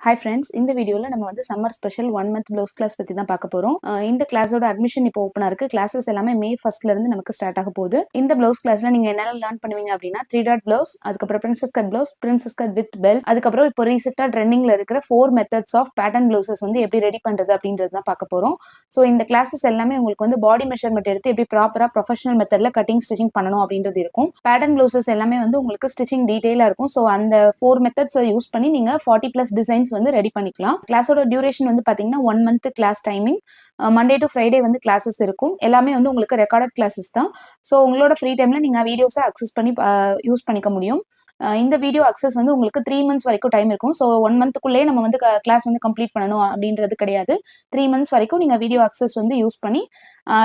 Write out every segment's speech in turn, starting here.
Hi friends, இந்த வீடியோவில் நம்ம வந்து summer special 1 month blouse class பற்றி தான் பார்க்க போகிறோம். இந்த கிளாஸோட அட்மிஷன் இப்போ ஓப்பனாக இருக்குது. கிளாஸஸ் எல்லாமே மே 1 நமக்கு ஸ்டார்ட் ஆக போகுது. இந்த ப்ளவுஸ் கிளாஸில் நீங்கள் என்னெல்லாம் லேர்ன் பண்ணுவீங்க அப்படின்னா 3 டாட் ப்ளவுஸ், அதுக்கப்புறம் princess cut blouse, princess cut with belt, அதுக்கப்புறம் இப்போ ரீசெண்டாக ட்ரெண்டிங்கில் இருக்கிற 4 மெத்தட்ஸ் ஆஃப் பேட்டர்ன் ப்ளவுசஸ் வந்து எப்படி ரெடி பண்ணுறது அப்படின்றது தான் பார்க்க போகிறோம். ஸோ இந்த கிளாஸஸ் எல்லாமே உங்களுக்கு வந்து பாடி மெஷர்மெண்ட் எடுத்து எப்படி ப்ராப்பராக ப்ரொஃபஷனல் மெத்தடில் கட்டிங் ஸ்டிச்சிங் பண்ணணும் அப்படின்றது இருக்கும். பேட்டர்ன் ப்ளவுசஸ் எல்லாமே வந்து உங்களுக்கு ஸ்டிச்சிங் டீட்டெயிலாக இருக்கும். ஸோ அந்த 4 மெத்தட்ஸை யூஸ் பண்ணி நீங்கள் 40+ டிசைன்ஸ் வந்து ரெடி பண்ணிக்கலாம். கிளாஸோட டியூரேஷன் வந்து பாத்தீங்கன்னா 1 month class timing. Monday to Friday வந்து கிளாஸஸ் இருக்கும். எல்லாமே வந்து உங்களுக்கு ரெக்கார்டட் கிளாஸஸ் தான். ஸோ உங்களோட ஃப்ரீ டைம்ல நீங்க வீடியோஸை அக்சஸ் பண்ணி யூஸ் பண்ணிக்க முடியும். இந்த வீடியோ அக்சஸ் வந்து உங்களுக்கு 3 மந்த்ஸ் வரைக்கும் டைம் இருக்கும். ஸோ 1 மந்த்துக்குள்ளேயே நம்ம வந்து கிளாஸ் வந்து கம்ப்ளீட் பண்ணணும் அப்படின்றது கிடையாது. 3 மந்த்ஸ் வரைக்கும் நீங்க வீடியோ அக்சஸ் வந்து யூஸ் பண்ணி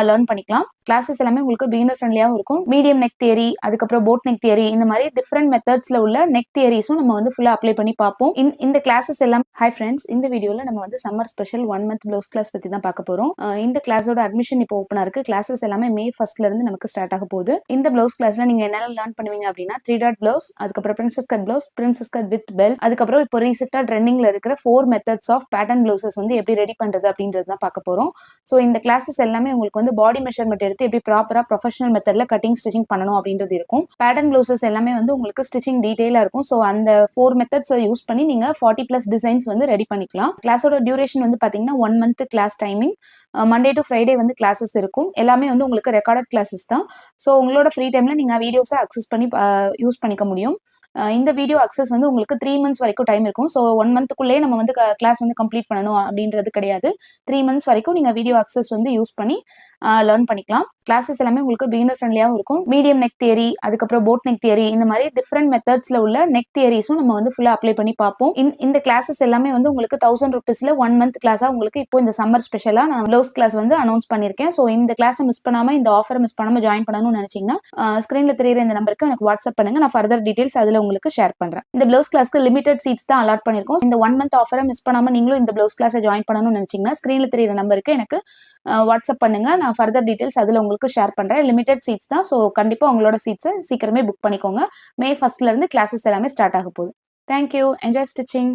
லேர்ன் பண்ணிக்கலாம். கிளாஸஸ் எல்லாமே உங்களுக்கு பிகினர் ஃப்ரெண்ட்லியாகவும் இருக்கும். மீடியம் நெக் தியரி, அதுக்கப்புறம் போட் நெக் தியரி, இந்த மாதிரி டிஃப்ரெண்ட் மெத்தட்ஸ்ல உள்ள நெக் தியரிஸும் நம்ம வந்து ஃபுல்லா அப்ளை பண்ணி பார்ப்போம். இந்த கிளாஸஸ் எல்லாம் ஹாய் ஃப்ரெண்ட்ஸ், இந்த வீடியோவில் நம்ம வந்து summer special 1 month blouse class பற்றி தான் பார்க்க போகிறோம். இந்த கிளாஸோட அட்மிஷன் இப்போ ஓப்பனாக இருக்குது. கிளாஸஸ் எல்லாமே மே 1 நமக்கு ஸ்டார்ட் ஆக போகுது. இந்த ப்ளவுஸ் கிளாஸில் நீங்கள் என்னெல்லாம் லேர்ன் பண்ணுவீங்க அப்படின்னா 3 டாட் ப்ளவுஸ், அதுக்கப்புறம் princess cut blouse, princess cut with belt, அதுக்கப்புறம் இப்போ ரீசெண்டாக ட்ரெண்டிங்கில் இருக்கிற 4 மெத்தட்ஸ் ஆஃப் பேட்டர்ன் ப்ளவுசஸ் வந்து எப்படி ரெடி பண்ணுறது அப்படின்றது தான் பார்க்க போகிறோம். ஸோ இந்த கிளாஸஸ் எல்லாமே உங்களுக்கு வந்து பாடி மெஷர்மெண்ட் எடுத்து எப்படி ப்ராப்பராக ப்ரொஃபஷனல் மெத்தடில் கட்டிங் ஸ்டிச்சிங் பண்ணணும் அப்படின்றது இருக்கும். பேட்டர்ன் ப்ளவுசஸ் எல்லாமே வந்து உங்களுக்கு ஸ்டிச்சிங் டீட்டெயிலாக இருக்கும். ஸோ அந்த 4 மெத்தட்ஸை யூஸ் பண்ணி நீங்கள் 40+ டிசைன்ஸ் வந்து ரெடி பண்ணிக்கலாம். கிளாஸோட டியூரேஷன் வந்து பார்த்தீங்கன்னா 1 month class timing. Monday to Friday வந்து கிளாஸஸ் இருக்கும். எல்லாமே வந்து உங்களுக்கு ரெக்கார்டட் கிளாஸஸ் தான். ஸோ உங்களோட ஃப்ரீ டைம்ல நீங்கள் வீடியோஸை அக்சஸ் பண்ணி யூஸ் பண்ணிக்க முடியும். இந்த வீடியோ அக்சஸ் வந்து உங்களுக்கு 3 மந்த்ஸ் வரைக்கும் டைம் இருக்கும். ஸோ 1 மந்த்துக்குள்ளேயே நம்ம வந்து கிளாஸ் வந்து கம்ப்ளீட் பண்ணணும் அப்படின்றது கிடையாது. 3 மந்த்ஸ் வரைக்கும் நீங்கள் வீடியோ அக்சஸ் வந்து யூஸ் பண்ணி லேர்ன் பண்ணிக்கலாம். கிளாஸஸ் எல்லாமே உங்களுக்கு பிகினர் ஃப்ரெண்ட்லியாகவும் இருக்கும். மீடியம் நெக் தியரி, அதுக்கப்புறம் போட் நெக் தியரி, இந்த மாதிரி டிஃப்ரெண்ட் மெத்தட்ஸ்ல உள்ள நெக் தியரிஸும் நம்ம வந்து ஃபுல்லா அப்ளை பண்ணி பார்ப்போம். இந்த கிளாஸஸ் எல்லாமே வந்து உங்களுக்கு 1000 ருபீஸ்ல 1 மந்த் கிளாஸா உங்களுக்கு இப்போ இந்த சம்மர் ஸ்பெஷலா நான் ப்ளவுஸ் கிளாஸ் வந்து அனௌன்ஸ் பண்ணியிருக்கேன். ஸோ இந்த கிளாஸை மிஸ் பண்ணாம, இந்த ஆஃபரை மிஸ் பண்ணாம ஜாயின் பண்ணணும்னு நினைச்சீங்கன்னா ஸ்கிரீன்ல தெரியுற இந்த நம்பருக்கு எனக்கு வாட்ஸ்அப் பண்ணுங்க. நான் ஃபர்தர் டீடைல்ஸ் அதுல உங்களுக்கு ஷேர் பண்றேன். இந்த ப்ளவுஸ் கிளாஸ்க்கு லிமிடெட் சீட்ஸ் தான் அலாட் பண்ணிருக்கோம். இந்த 1 மந்த் ஆஃபரை மிஸ் பண்ணாம நீங்களும் இந்த ப்ளவுஸ் கிளாஸை ஜாயின் பண்ணணும்னு நினைச்சீங்கன்னா ஸ்கிரீன்ல தெரியுற நம்பருக்கு எனக்கு வாட்ஸ்அப் பண்ணுங்க. நான் ஃபர்தர் டீடைல்ஸ் அதுல உங்களுக்கு ஷேர் பண்றேன். லிமிடெட் சீட்ஸ் தான். ஸோ கண்டிப்பா உங்களோட சீட்ஸை சீக்கிரமே புக் பண்ணிக்கோங்க. மே 1 கிளாஸஸ் எல்லாமே ஸ்டார்ட் ஆக போகுது. தேங்க்யூ. Enjoy stitching.